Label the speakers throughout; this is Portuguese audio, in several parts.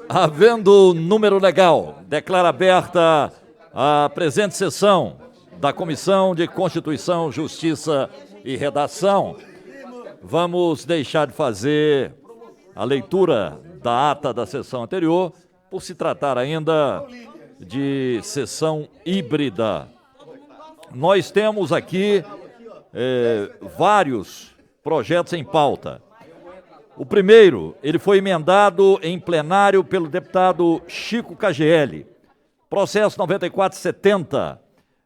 Speaker 1: Havendo número legal, declaro aberta a presente sessão da Comissão de Constituição, Justiça e Redação. Vamos deixar de fazer a leitura da ata da sessão anterior, por se tratar ainda de sessão híbrida. Nós temos aqui vários projetos em pauta. O primeiro, ele foi emendado em plenário pelo deputado Chico KGL. Processo 9470,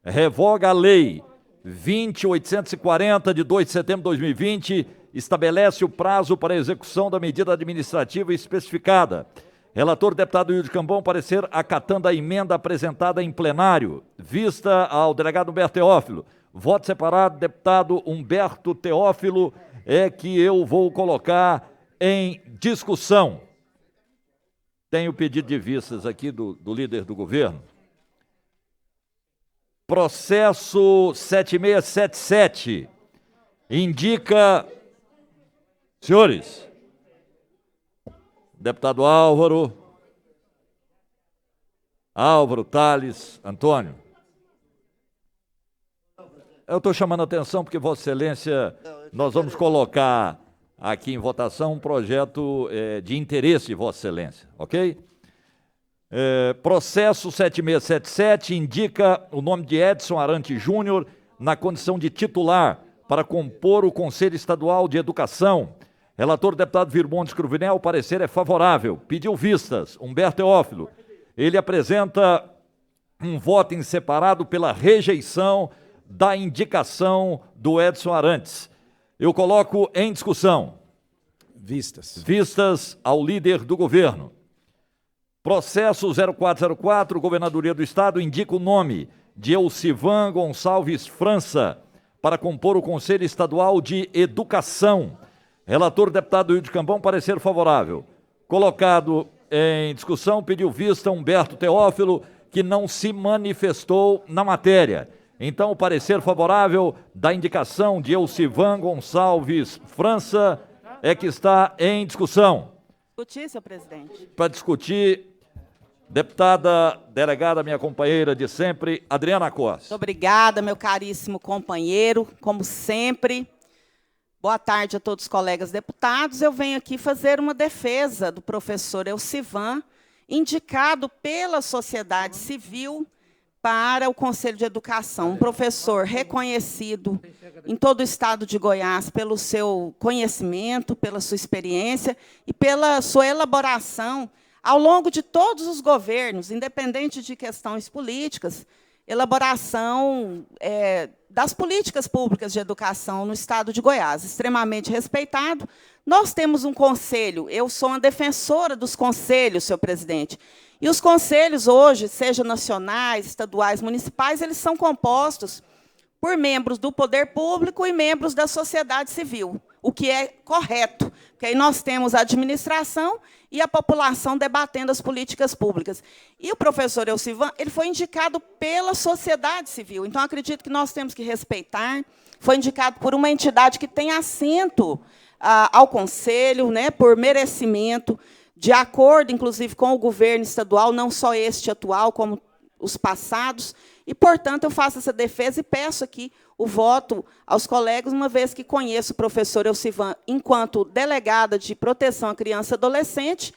Speaker 1: revoga a lei 20.840, de 2 de setembro de 2020, estabelece o prazo para a execução da medida administrativa especificada. Relator, deputado Wilde Cambon, parecer acatando a emenda apresentada em plenário. Vista ao delegado Humberto Teófilo. Voto separado, deputado Humberto Teófilo, é que eu vou colocar em discussão. Tenho pedido de vistas aqui do líder do governo. Processo 7677 indica, senhores, deputado Álvaro, Tales, Antônio. Eu estou chamando a atenção porque, Vossa Excelência, nós vamos colocar aqui em votação um projeto de interesse de Vossa Excelência, ok? Processo 7677 indica o nome de Edson Arantes Júnior na condição de titular para compor o Conselho Estadual de Educação. Relator, deputado Virmontes Cruvinel, o parecer é favorável. Pediu vistas, Humberto Teófilo. Ele apresenta um voto em separado pela rejeição da indicação do Edson Arantes. Eu coloco em discussão.
Speaker 2: Vistas.
Speaker 1: Vistas ao líder do governo. Processo 0404, Governadoria do Estado, indica o nome de Elcivan Gonçalves França para compor o Conselho Estadual de Educação. Relator, deputado Wilde Cambon, parecer favorável. Colocado em discussão, pediu vista Humberto Teófilo, que não se manifestou na matéria. Então, o parecer favorável da indicação de Elcivan Gonçalves França é que está em discussão.
Speaker 3: Discutir, senhor presidente.
Speaker 1: Para discutir, deputada delegada, minha companheira de sempre, Adriana Costa.
Speaker 3: Muito obrigada, meu caríssimo companheiro, como sempre. Boa tarde a todos os colegas deputados. Eu venho aqui fazer uma defesa do professor Elcivan, indicado pela sociedade civil para o Conselho de Educação. Um professor reconhecido em todo o estado de Goiás pelo seu conhecimento, pela sua experiência e pela sua elaboração ao longo de todos os governos, independente de questões políticas, elaboração das políticas públicas de educação no estado de Goiás, extremamente respeitado. Nós temos um conselho, eu sou uma defensora dos conselhos, senhor presidente, e os conselhos hoje, seja nacionais, estaduais, municipais, eles são compostos por membros do poder público e membros da sociedade civil, o que é correto, porque aí nós temos a administração e a população debatendo as políticas públicas. E o professor Elcivan, ele foi indicado pela sociedade civil, então acredito que nós temos que respeitar, foi indicado por uma entidade que tem assento ao Conselho, né, por merecimento, de acordo, inclusive, com o governo estadual, não só este atual, como os passados, e, portanto, eu faço essa defesa e peço aqui o voto aos colegas, uma vez que conheço o professor Elcivan enquanto delegada de proteção à criança e adolescente,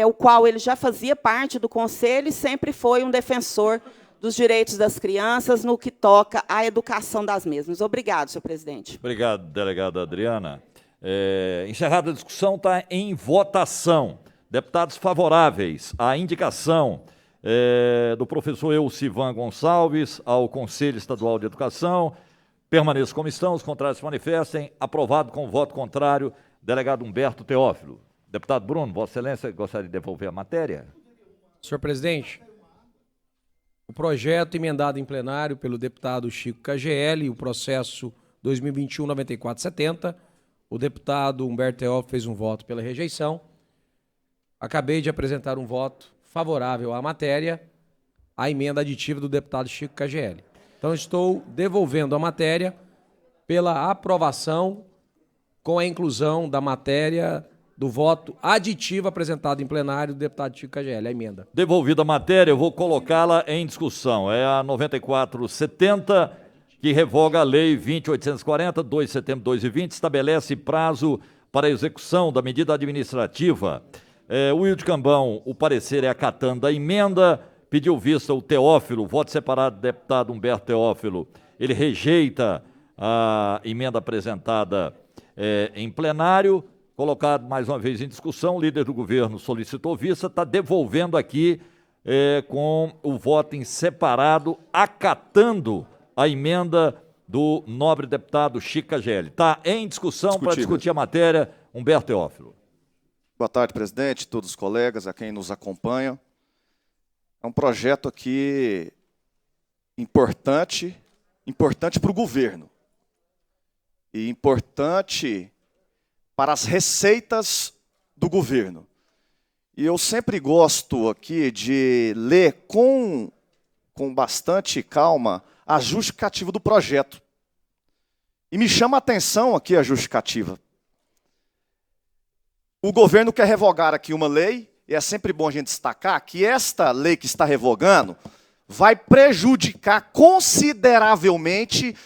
Speaker 3: o qual ele já fazia parte do Conselho e sempre foi um defensor dos direitos das crianças no que toca à educação das mesmas. Obrigado, senhor presidente.
Speaker 1: Obrigado, delegada Adriana. Encerrada a discussão, está em votação. Deputados favoráveis à indicação do professor Elcivan Gonçalves ao Conselho Estadual de Educação, permaneçam como estão, os contrários se manifestem. Aprovado com voto contrário, delegado Humberto Teófilo. Deputado Bruno, Vossa Excelência gostaria de devolver a matéria?
Speaker 2: Senhor presidente, o projeto emendado em plenário pelo deputado Chico KGL, o processo 2021-9470, o deputado Humberto Teófilo fez um voto pela rejeição. Acabei de apresentar um voto favorável à matéria, à emenda aditiva do deputado Chico KGL. Então, estou devolvendo a matéria pela aprovação com a inclusão da matéria do voto aditivo apresentado em plenário do deputado Chico KGL. A emenda.
Speaker 1: Devolvida a matéria, eu vou colocá-la em discussão. É a 9470, que revoga a Lei 20.840, 2 de setembro de 2020, estabelece prazo para a execução da medida administrativa. O Wilde Cambão, o parecer é acatando a emenda, pediu vista o Teófilo, voto separado do deputado Humberto Teófilo. Ele rejeita a emenda apresentada em plenário. Colocado mais uma vez em discussão, o líder do governo solicitou vista, está devolvendo aqui com o voto em separado, acatando a emenda do nobre deputado Chico KGL. Está em discussão para discutir a matéria, Humberto Teófilo.
Speaker 4: Boa tarde, presidente, todos os colegas, a quem nos acompanha. É um projeto aqui importante para o governo e importante para as receitas do governo. E eu sempre gosto aqui de ler com bastante calma a justificativa do projeto. E me chama a atenção aqui a justificativa. O governo quer revogar aqui uma lei, e é sempre bom a gente destacar que esta lei que está revogando vai prejudicar consideravelmente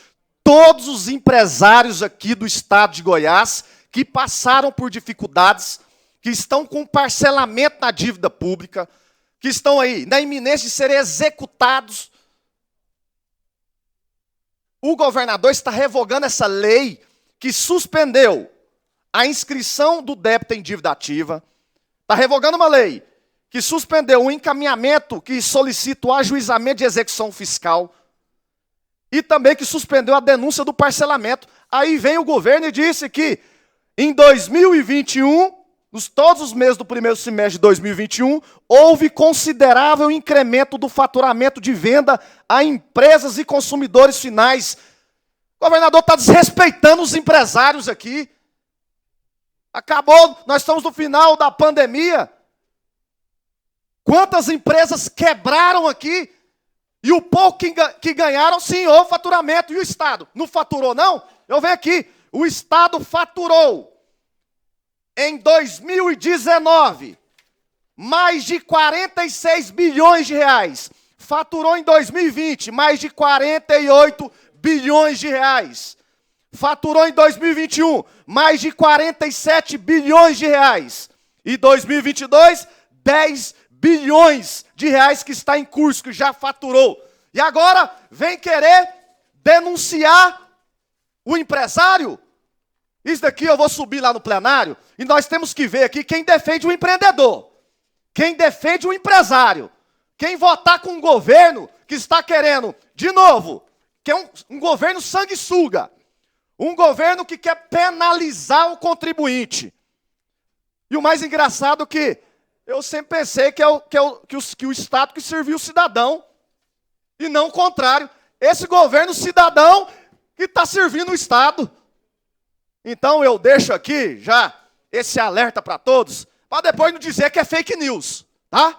Speaker 4: todos os empresários aqui do estado de Goiás que passaram por dificuldades, que estão com parcelamento na dívida pública, que estão aí na iminência de serem executados. O governador está revogando essa lei que suspendeu a inscrição do débito em dívida ativa, está revogando uma lei que suspendeu o encaminhamento que solicita o ajuizamento de execução fiscal e também que suspendeu a denúncia do parcelamento. Aí vem o governo e disse que em 2021, todos os meses do primeiro semestre de 2021, houve considerável incremento do faturamento de venda a empresas e consumidores finais. O governador está desrespeitando os empresários aqui. Acabou, nós estamos no final da pandemia. Quantas empresas quebraram aqui? E o pouco que ganharam, sim, houve faturamento. E o Estado? Não faturou, não? Eu venho aqui. O Estado faturou, em 2019, mais de 46 bilhões de reais. Faturou em 2020, mais de 48 bilhões de reais. Faturou em 2021, mais de 47 bilhões de reais. E 2022, 10 bilhões de reais que está em curso, que já faturou. E agora vem querer denunciar o empresário? Isso daqui eu vou subir lá no plenário e nós temos que ver aqui quem defende o empreendedor, quem defende o empresário, quem votar com um governo que está querendo, de novo, que é um governo sanguessuga, um governo que quer penalizar o contribuinte. E o mais engraçado é que eu sempre pensei que o Estado que serviu o cidadão, e não o contrário. Esse governo cidadão que está servindo o Estado. Então eu deixo aqui já esse alerta para todos, para depois não dizer que é fake news, tá?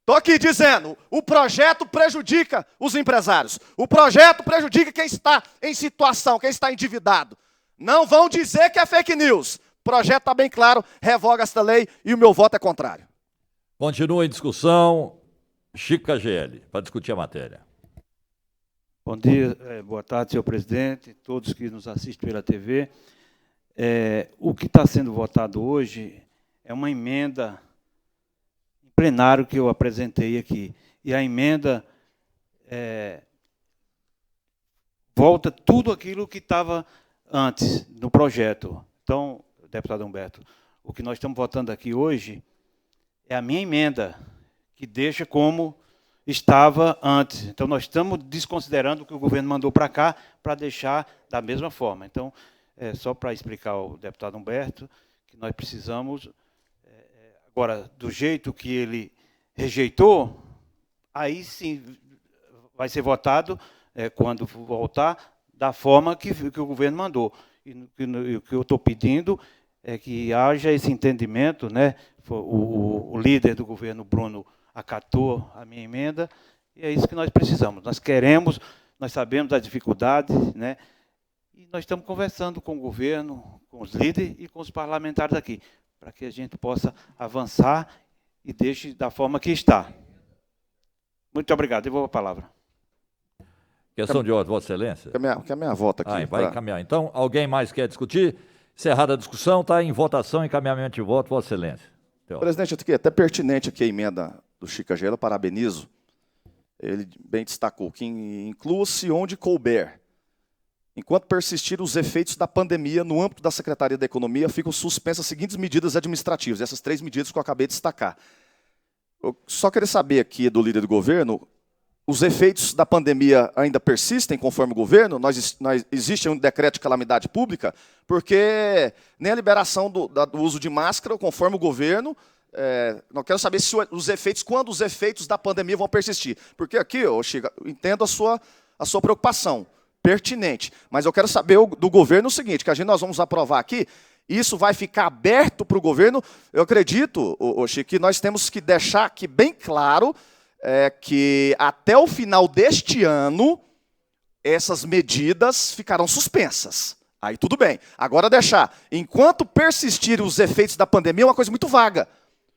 Speaker 4: Estou aqui dizendo, o projeto prejudica os empresários. O projeto prejudica quem está em situação, quem está endividado. Não vão dizer que é fake news. O projeto está bem claro, revoga esta lei e o meu voto é contrário.
Speaker 1: Continua em discussão, Chico KGL, para discutir a matéria.
Speaker 5: Bom dia, boa tarde, senhor presidente, todos que nos assistem pela TV. O que está sendo votado hoje é uma emenda em plenário que eu apresentei aqui. E a emenda volta tudo aquilo que estava antes no projeto. Então, deputado Humberto, o que nós estamos votando aqui hoje é a minha emenda, que deixa como estava antes. Então, nós estamos desconsiderando o que o governo mandou para cá para deixar da mesma forma. Então, só para explicar ao deputado Humberto que nós precisamos, agora, do jeito que ele rejeitou, aí sim vai ser votado, quando voltar, da forma que o governo mandou. E o que eu estou pedindo é que haja esse entendimento, né? O líder do governo, Bruno, acatou a minha emenda, e é isso que nós precisamos. Nós queremos, nós sabemos das dificuldades, né? E nós estamos conversando com o governo, com os líderes e com os parlamentares aqui, para que a gente possa avançar e deixe da forma que está. Muito obrigado. Devolvo a palavra.
Speaker 1: Questão de ordem, Vossa Excelência.
Speaker 4: Que a minha volta aqui.
Speaker 1: Vai encaminhar. Então, alguém mais quer discutir? Encerrada a discussão, está em votação, encaminhamento de voto, Vossa Excelência.
Speaker 4: Presidente, aqui, até pertinente aqui a emenda do Chico Agela, parabenizo. Ele bem destacou que inclua-se onde couber. Enquanto persistirem os efeitos da pandemia no âmbito da Secretaria da Economia, ficam suspensas as seguintes medidas administrativas, essas 3 medidas que eu acabei de destacar. Eu só queria saber aqui do líder do governo, os efeitos da pandemia ainda persistem conforme o governo? Existe um decreto de calamidade pública? Porque nem a liberação do uso de máscara, conforme o governo, não quero saber se quando os efeitos da pandemia vão persistir. Porque aqui, Chico, eu entendo a sua preocupação, pertinente. Mas eu quero saber do governo o seguinte, que nós vamos aprovar aqui, isso vai ficar aberto para o governo. Eu acredito, Chico, que nós temos que deixar aqui bem claro que até o final deste ano, essas medidas ficarão suspensas. Aí tudo bem. Agora deixar, enquanto persistirem os efeitos da pandemia, é uma coisa muito vaga.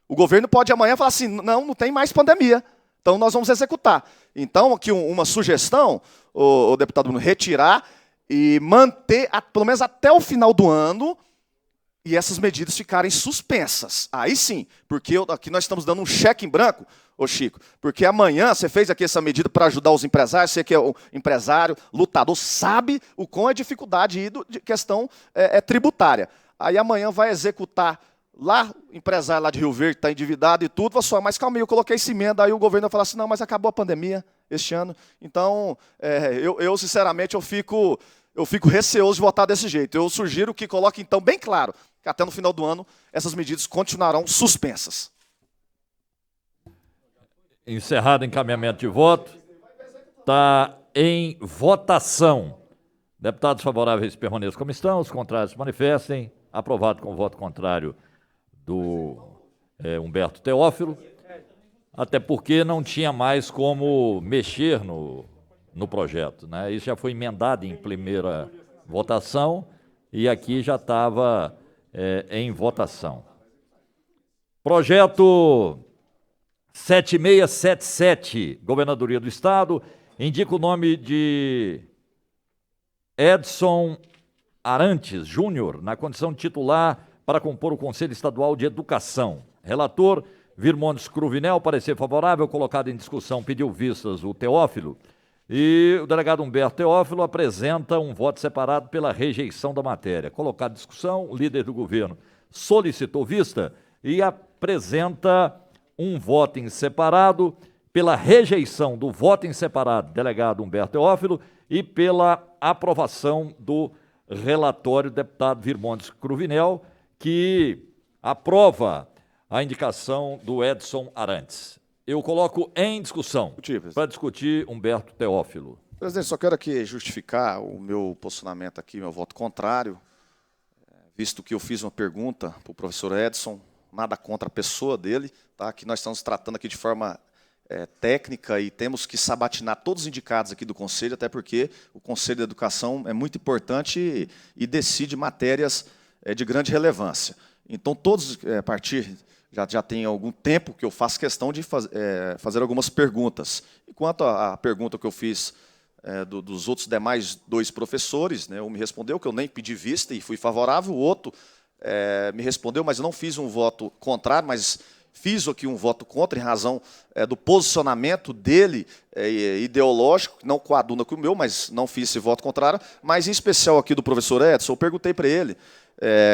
Speaker 4: O governo pode amanhã falar assim, não tem mais pandemia, então nós vamos executar. Então, aqui uma sugestão, o deputado Bruno, retirar e manter, pelo menos até o final do ano, e essas medidas ficarem suspensas. Aí sim, porque aqui nós estamos dando um cheque em branco, Chico, porque amanhã você fez aqui essa medida para ajudar os empresários, você que é um empresário, lutador, sabe o quão é dificuldade de questão tributária. Aí amanhã vai executar lá, o empresário lá de Rio Verde está endividado e tudo, só, mas calma aí, eu coloquei essa emenda, aí o governo vai falar assim, não, mas acabou a pandemia este ano. Então, eu sinceramente, eu fico receoso de votar desse jeito. Eu sugiro que coloque, então, bem claro, que até no final do ano, essas medidas continuarão suspensas.
Speaker 1: Encerrado o encaminhamento de voto. Está em votação. Deputados favoráveis permaneçam como estão, os contrários se manifestem. Aprovado com voto contrário do Humberto Teófilo, até porque não tinha mais como mexer no projeto, né? Isso já foi emendado em primeira votação e aqui já estava em votação. Projeto 7677, Governadoria do Estado, indica o nome de Edson Arantes Júnior na condição de titular para compor o Conselho Estadual de Educação. Relator, Virmontes Cruvinel, parecer favorável, colocado em discussão, pediu vistas o Teófilo. E o delegado Humberto Teófilo apresenta um voto separado pela rejeição da matéria. Colocado em discussão, o líder do governo solicitou vista e apresenta um voto em separado pela rejeição do voto em separado, delegado Humberto Teófilo, e pela aprovação do relatório do deputado Virmontes Cruvinel, que aprova a indicação do Edson Arantes. Eu coloco em discussão, para discutir Humberto Teófilo.
Speaker 4: Presidente, só quero aqui justificar o meu posicionamento aqui, meu voto contrário, visto que eu fiz uma pergunta para o professor Edson, nada contra a pessoa dele, tá? Que nós estamos tratando aqui de forma técnica e temos que sabatinar todos os indicados aqui do Conselho, até porque o Conselho de Educação é muito importante e decide matérias de grande relevância. Então, todos, a partir, já tem algum tempo que eu faço questão de fazer algumas perguntas. E quanto à pergunta que eu fiz dos outros demais 2 professores, né, um me respondeu que eu nem pedi vista e fui favorável, o outro me respondeu, mas eu não fiz um voto contrário, mas fiz aqui um voto contra em razão do posicionamento dele ideológico, não coaduna com o meu, mas não fiz esse voto contrário, mas em especial aqui do professor Edson, eu perguntei para ele,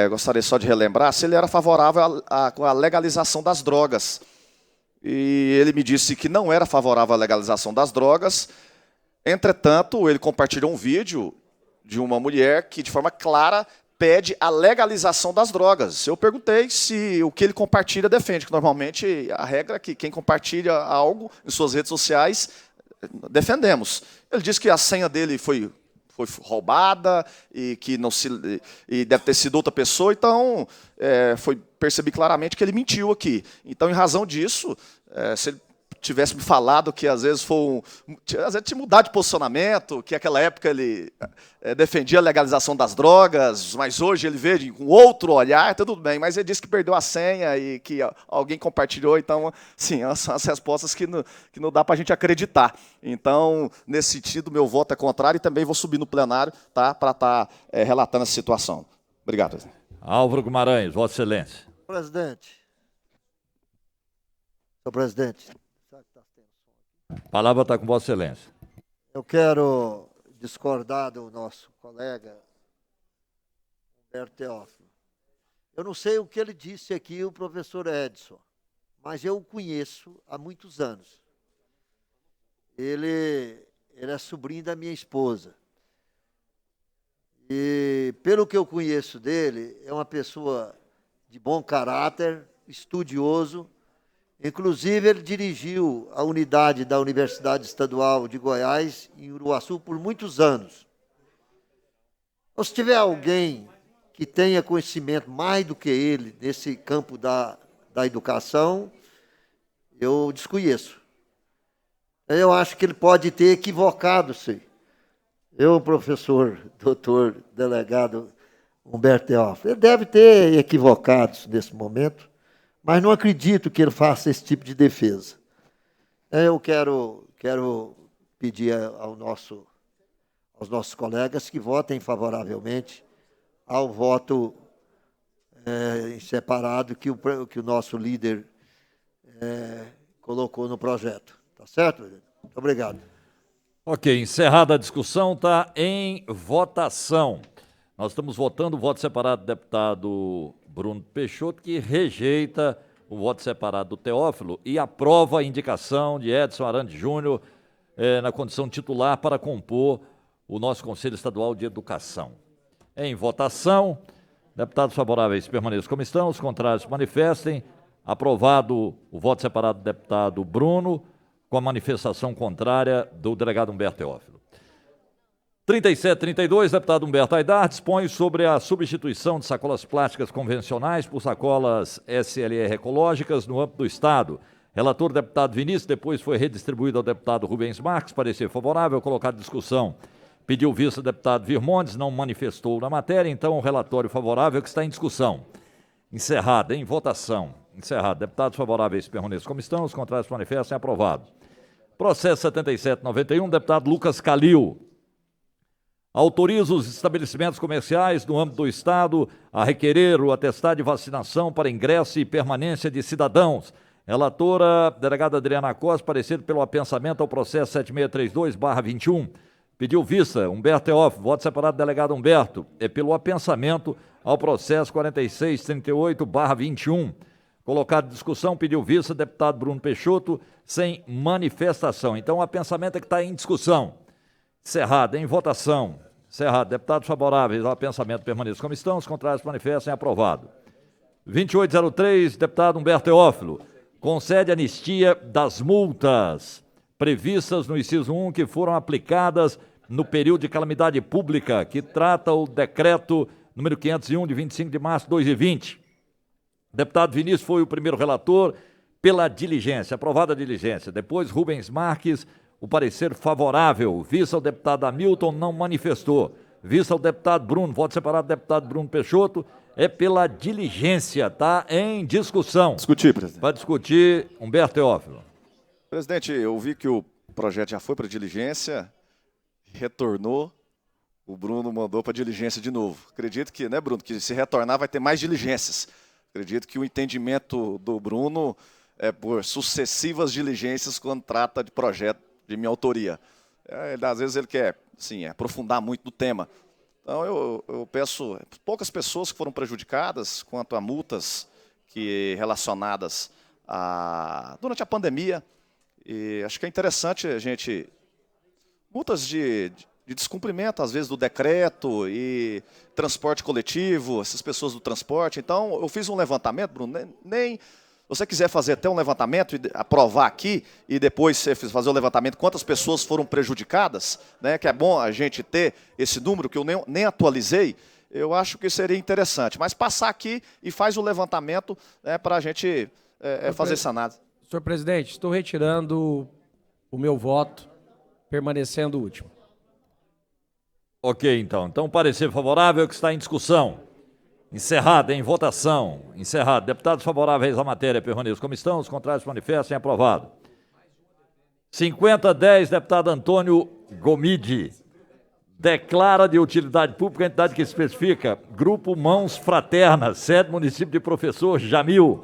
Speaker 4: gostaria só de relembrar, se ele era favorável à legalização das drogas. E ele me disse que não era favorável à legalização das drogas, entretanto, ele compartilhou um vídeo de uma mulher que, de forma clara, pede a legalização das drogas. Eu perguntei se o que ele compartilha defende, que normalmente a regra é que quem compartilha algo em suas redes sociais, defendemos. Ele disse que a senha dele foi roubada e que e deve ter sido outra pessoa, então percebi claramente que ele mentiu aqui. Então, em razão disso, se ele tivesse me falado que às vezes às vezes tinha mudado de posicionamento, que naquela época ele defendia a legalização das drogas, mas hoje ele vê com outro olhar, tudo bem, mas ele disse que perdeu a senha e que alguém compartilhou, então, sim, são as respostas que não dá para a gente acreditar. Então, nesse sentido, meu voto é contrário e também vou subir no plenário, tá, para estar relatando essa situação. Obrigado, presidente.
Speaker 1: Álvaro Guimarães, Vossa Excelência.
Speaker 6: Presidente. Senhor presidente.
Speaker 1: A palavra está com Vossa Excelência.
Speaker 6: Eu quero discordar do nosso colega Humberto Teófilo. Eu não sei o que ele disse aqui, o professor Edson, mas eu o conheço há muitos anos. Ele é sobrinho da minha esposa. E, pelo que eu conheço dele, é uma pessoa de bom caráter, estudioso. Inclusive, ele dirigiu a unidade da Universidade Estadual de Goiás, em Uruaçu, por muitos anos. Então, se tiver alguém que tenha conhecimento mais do que ele nesse campo da educação, eu desconheço. Eu acho que ele pode ter equivocado-se. Eu, professor, doutor, delegado Humberto Teófilo, ele deve ter equivocado-se nesse momento, mas não acredito que ele faça esse tipo de defesa. Eu quero pedir aos nossos colegas que votem favoravelmente ao voto em separado que o nosso líder colocou no projeto. Tá certo? Muito obrigado.
Speaker 1: Ok, encerrada a discussão, está em votação. Nós estamos votando o voto separado do deputado Bruno Peixoto, que rejeita o voto separado do Teófilo e aprova a indicação de Edson Arantes Júnior na condição titular para compor o nosso Conselho Estadual de Educação. Em votação, deputados favoráveis permaneçam como estão, os contrários manifestem. Aprovado o voto separado do deputado Bruno, com a manifestação contrária do delegado Humberto Teófilo. 3732, deputado Humberto Aidar, dispõe sobre a substituição de sacolas plásticas convencionais por sacolas SLR ecológicas no âmbito do Estado. Relator, deputado Vinícius, depois foi redistribuído ao deputado Rubens Marques, parecer favorável, colocado em discussão. Pediu vista o deputado Virmontes, não manifestou na matéria, então o relatório favorável que está em discussão. Encerrado, em votação. Encerrado. Deputados favoráveis permaneçam como estão, os contrários manifestem. Aprovado. Processo 7791, deputado Lucas Calil. Autoriza os estabelecimentos comerciais no âmbito do Estado a requerer o atestado de vacinação para ingresso e permanência de cidadãos. Relatora, delegada Adriana Costa, parecido pelo apensamento ao processo 7632/21. Pediu vista, Humberto Teófilo, voto separado, delegado Humberto. É pelo apensamento ao processo 4638/21. Colocado em discussão, pediu vista, deputado Bruno Peixoto, sem manifestação. Então, o apensamento é que está em discussão. Encerrado, em votação. Encerrado. Deputados favoráveis ao pensamento permaneçam como estão, os contrários manifestem. Aprovado. 2803, deputado Humberto Teófilo, concede anistia das multas previstas no inciso 1 que foram aplicadas no período de calamidade pública, que trata o decreto número 501, de 25 de março de 2020. Deputado Vinícius foi o primeiro relator pela diligência, aprovada a diligência. Depois, Rubens Marques, o parecer favorável. Vista ao deputado Hamilton, não manifestou. Vista ao deputado Bruno, voto separado do deputado Bruno Peixoto, é pela diligência, está em discussão.
Speaker 4: Discutir, presidente.
Speaker 1: Para discutir, Humberto Teófilo.
Speaker 4: Presidente, eu vi que o projeto já foi para diligência, retornou, o Bruno mandou para diligência de novo. Acredito que, né, Bruno, que se retornar vai ter mais diligências. Acredito que o entendimento do Bruno é por sucessivas diligências quando trata de projeto de minha autoria. Às vezes ele quer, assim, aprofundar muito no tema. Então eu peço, poucas pessoas que foram prejudicadas quanto a multas relacionadas durante a pandemia. E acho que é interessante a gente... Multas de descumprimento, às vezes, do decreto e transporte coletivo, essas pessoas do transporte. Então, eu fiz um levantamento, Bruno, se você quiser fazer até um levantamento e aprovar aqui e depois você fazer o levantamento quantas pessoas foram prejudicadas, né, que é bom a gente ter esse número que eu nem atualizei, eu acho que seria interessante. Mas passar aqui e faz o levantamento, né, para a gente fazer essa análise.
Speaker 2: Senhor presidente, estou retirando o meu voto, permanecendo o último.
Speaker 1: Ok, então. Então, parecer favorável que está em discussão. Encerrado, em votação. Encerrado. Deputados favoráveis à matéria permaneçam como estão, os contrários manifestem. Aprovado. 50-10, deputado Antônio Gomide. Declara de utilidade pública a entidade que especifica Grupo Mãos Fraternas, sede município de Professor Jamil.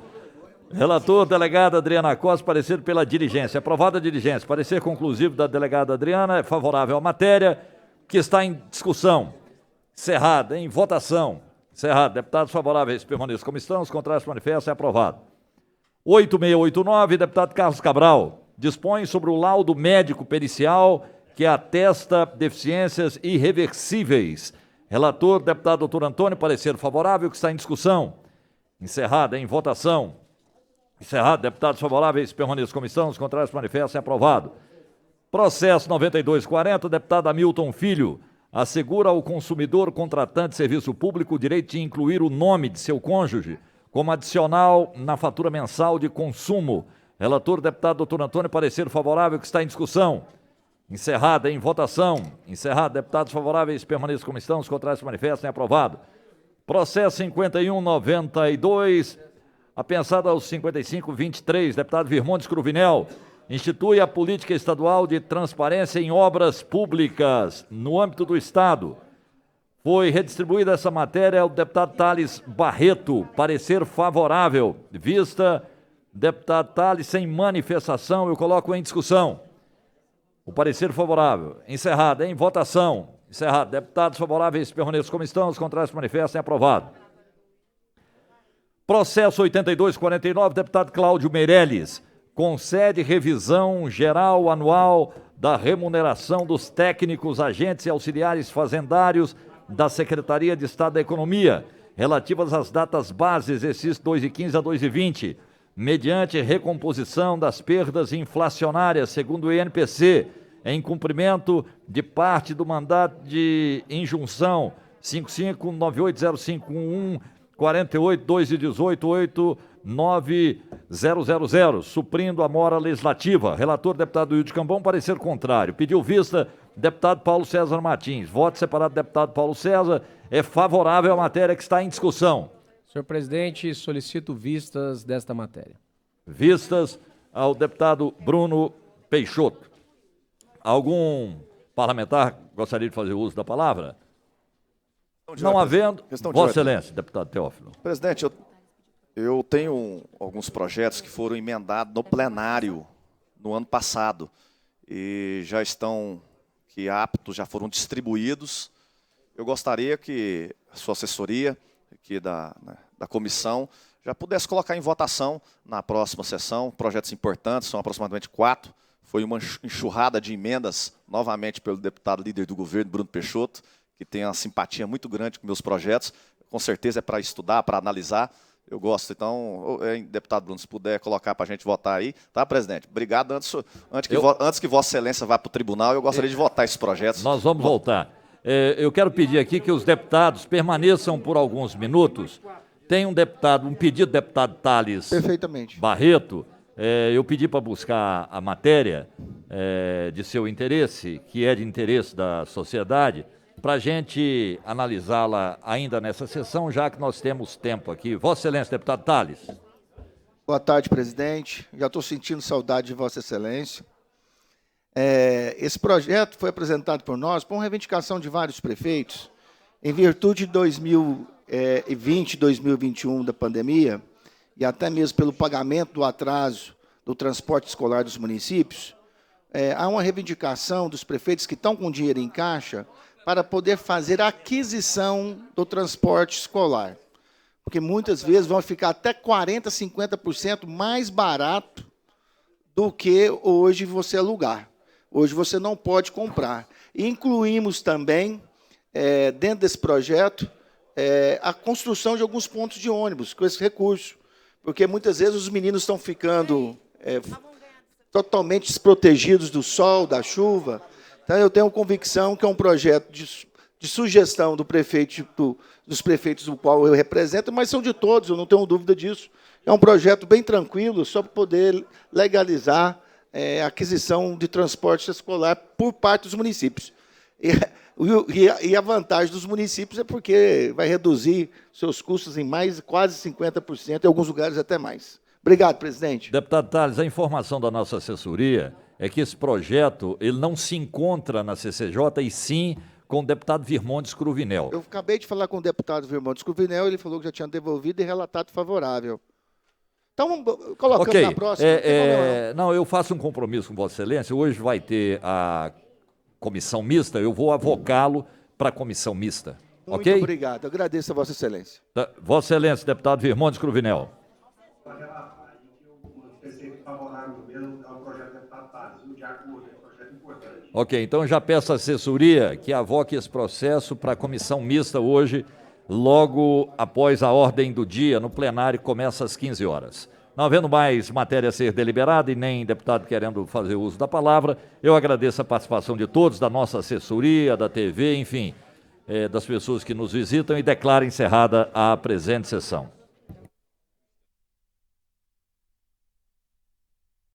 Speaker 1: Relator, delegada Adriana Costa, parecer pela diligência. Aprovada a diligência. Parecer conclusivo da delegada Adriana é favorável à matéria que está em discussão. Encerrado, em votação. Encerrado. Deputados favoráveis permaneçam como estão, os contrários manifestam. É aprovado. 8689, deputado Carlos Cabral. Dispõe sobre o laudo médico pericial que atesta deficiências irreversíveis. Relator, deputado doutor Antônio, parecer favorável que está em discussão. Encerrado, em votação. Encerrado. Deputados favoráveis permaneçam como estão, os contrários manifestem. É aprovado. Processo 9240, deputado Hamilton Filho, assegura ao consumidor contratante de serviço público o direito de incluir o nome de seu cônjuge como adicional na fatura mensal de consumo. Relator, deputado doutor Antônio, parecer favorável que está em discussão. Encerrada, em votação. Encerrado. Deputados favoráveis permaneçam como estão, os contrários manifestem. Aprovado. Processo 5192, apensado aos 5523, deputado Virmontes Cruvinel, institui a política estadual de transparência em obras públicas no âmbito do Estado. Foi redistribuída essa matéria ao deputado Thales Barreto, parecer favorável. Vista, deputado Thales, sem manifestação, eu coloco em discussão. O parecer favorável. Encerrado, em votação. Encerrado. Deputados favoráveis permaneçam como estão, os contrários manifestem. Aprovado. Processo 8249, deputado Cláudio Meirelles. Concede revisão geral anual da remuneração dos técnicos, agentes e auxiliares fazendários da Secretaria de Estado da Economia, relativas às datas base, exercício 2/15 a 2/20, mediante recomposição das perdas inflacionárias, segundo o INPC, em cumprimento de parte do mandato de injunção 55980511 48 2 e 18 89000, suprindo a mora legislativa. Relator, deputado Wilde Cambão, parecer contrário. Pediu vista, deputado Paulo César Martins. Voto separado, deputado Paulo César. É favorável à matéria que está em discussão.
Speaker 2: Senhor presidente, solicito vistas desta matéria.
Speaker 1: Vistas ao deputado Bruno Peixoto. Algum parlamentar gostaria de fazer uso da palavra? Não havendo, Vossa Excelência, deputado Teófilo.
Speaker 4: Presidente, eu tenho alguns projetos que foram emendados no plenário no ano passado e já estão aptos, já foram distribuídos. Eu gostaria que a sua assessoria aqui da comissão já pudesse colocar em votação na próxima sessão. Projetos importantes, são aproximadamente 4. Foi uma enxurrada de emendas, novamente pelo deputado líder do governo, Bruno Peixoto, que tem uma simpatia muito grande com meus projetos. Com certeza é para estudar, para analisar. Eu gosto. Então, deputado Bruno, se puder colocar para a gente votar aí. Tá, presidente? Obrigado. Antes que Vossa Excelência vá para o tribunal, eu gostaria de votar esses projetos.
Speaker 1: Nós vamos voltar. Eu quero pedir aqui que os deputados permaneçam por alguns minutos. Tem um pedido do deputado Thales Barreto. Eu pedi para buscar a matéria de seu interesse, que é de interesse da sociedade, para a gente analisá-la ainda nessa sessão, já que nós temos tempo aqui. Vossa Excelência, deputado Thales.
Speaker 7: Boa tarde, presidente. Já estou sentindo saudade de Vossa Excelência. Esse projeto foi apresentado por nós por uma reivindicação de vários prefeitos, em virtude de 2020, 2021 da pandemia, e até mesmo pelo pagamento do atraso do transporte escolar dos municípios. Há uma reivindicação dos prefeitos que estão com dinheiro em caixa para poder fazer a aquisição do transporte escolar. Porque muitas vezes vão ficar até 40%, 50% mais barato do que hoje você alugar. Hoje você não pode comprar. Incluímos também, dentro desse projeto, a construção de alguns pontos de ônibus com esse recurso. Porque muitas vezes os meninos estão ficando totalmente desprotegidos do sol, da chuva. Então, eu tenho convicção que é um projeto de sugestão dos prefeitos do qual eu represento, mas são de todos, eu não tenho dúvida disso. É um projeto bem tranquilo, só para poder legalizar a aquisição de transporte escolar por parte dos municípios. E a vantagem dos municípios é porque vai reduzir seus custos em quase 50%, em alguns lugares até mais. Obrigado, presidente.
Speaker 1: Deputado Tales, a informação da nossa assessoria é que esse projeto ele não se encontra na CCJ, e sim com o deputado Virmontes Cruvinel.
Speaker 7: Eu acabei de falar com o deputado Virmontes Cruvinel, ele falou que já tinha devolvido e relatado favorável. Então, colocando na próxima.
Speaker 1: Não, eu faço um compromisso com Vossa Excelência. Hoje vai ter a comissão mista, eu vou avocá-lo para a comissão mista.
Speaker 7: Muito
Speaker 1: ok?
Speaker 7: obrigado, agradeço a Vossa Excelência.
Speaker 1: Vossa Excelência, deputado Virmontes Cruvinel. Ok, então já peço à assessoria que avoque esse processo para a comissão mista hoje, logo após a ordem do dia, no plenário, que começa às 15 horas. Não havendo mais matéria a ser deliberada e nem deputado querendo fazer uso da palavra, eu agradeço a participação de todos, da nossa assessoria, da TV, enfim, das pessoas que nos visitam, e declaro encerrada a presente sessão.